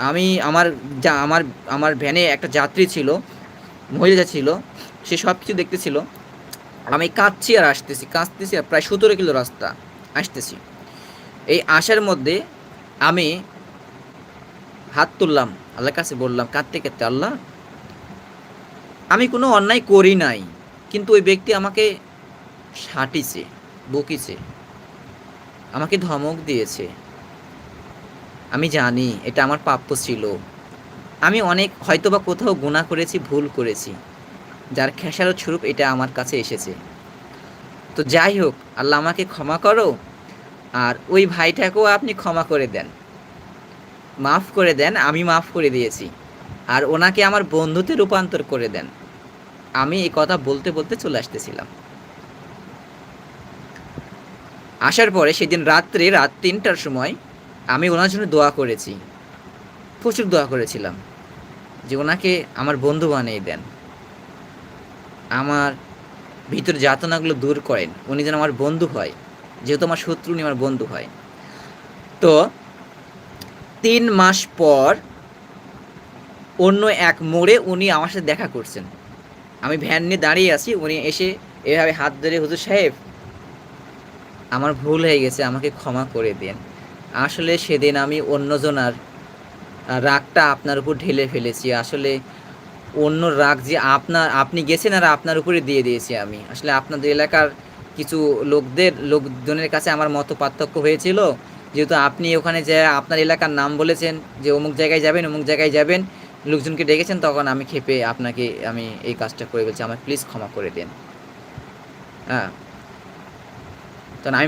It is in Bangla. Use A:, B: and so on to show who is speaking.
A: আমি আমার যা আমার আমার ভ্যানে একটা যাত্রী ছিল, মহিলা ছিল, সে সব কিছু দেখতেছিল। আমি কাঁদছি আর আসতেছি, কাঁদতেছি আর প্রায় 17 কিলো রাস্তা আসতেছি। এই আসার মধ্যে আমি হাত তুললাম, আল্লাহর কাছে বললাম কাঁদতে কাঁদতে, আল্লাহ আমি কোনো অন্যায় করি নাই, কিন্তু ওই ব্যক্তি আমাকে সাটিছে, বকিছে, আমাকে ধমক দিয়েছে। আমি জানি এটা আমার প্রাপ্য ছিল। আমি অনেক হয়তোবা কোথাও গুনাহ করেছি, ভুল করেছি, যার খেসারত স্বরূপ এটা আমার কাছে এসেছে। তো যাই হোক, আল্লাহ আমাকে ক্ষমা করো, আর ওই ভাইটাকেও আপনি ক্ষমা করে দেন, মাফ করে দেন, আমি মাফ করে দিয়েছি। আর ওনাকে আমার বন্ধুতে রূপান্তর করে দেন। আমি এই কথা বলতে বলতে চলে আসতেছিলাম। আসার পরে সেদিন রাত্রে রাত ৩টার সময় আমি ওনার জন্য দোয়া করেছি, প্রচুর দোয়া করেছিলাম যে ওনাকে আমার বন্ধু বানিয়ে দেন, আমার ভিতর যাতনাগুলো দূর করেন, উনি যেন আমার বন্ধু হয়, যেহেতু আমার শত্রু উনি আমার বন্ধু হয়। তো ৩ মাস পর অন্য এক মোড়ে উনি আমার সাথে দেখা করছেন। আমি ভ্যান নিয়ে দাঁড়িয়ে আছি, উনি এসে এভাবে হাত ধরে, হুজুর সাহেব আমার ভুল হয়ে গেছে, আমাকে ক্ষমা করে দিন। আসলে সেদিন আমি অন্যজনার রাগটা আপনার উপর ঢেলে ফেলেছি। আসলে অন্য রাগ যে আপনি গেছেন আর আপনার উপরে দিয়ে দিয়েছি আমি। আসলে আপনাদের এলাকার কিছু লোকজনের কাছে আমার মত পার্থক্য হয়েছিল। যেহেতু আপনি ওখানে যেয়ে আপনার এলাকার নাম বলেছেন যে অমুক জায়গায় যাবেন, অমুক জায়গায় যাবেন, লোকজনকে ডেকেছেন, তখন আমি ক্ষেপে আপনাকে আমি এই কাজটা করে ফেলছি। আমাকে প্লিজ ক্ষমা করে দিন। হ্যাঁ? তখন আমি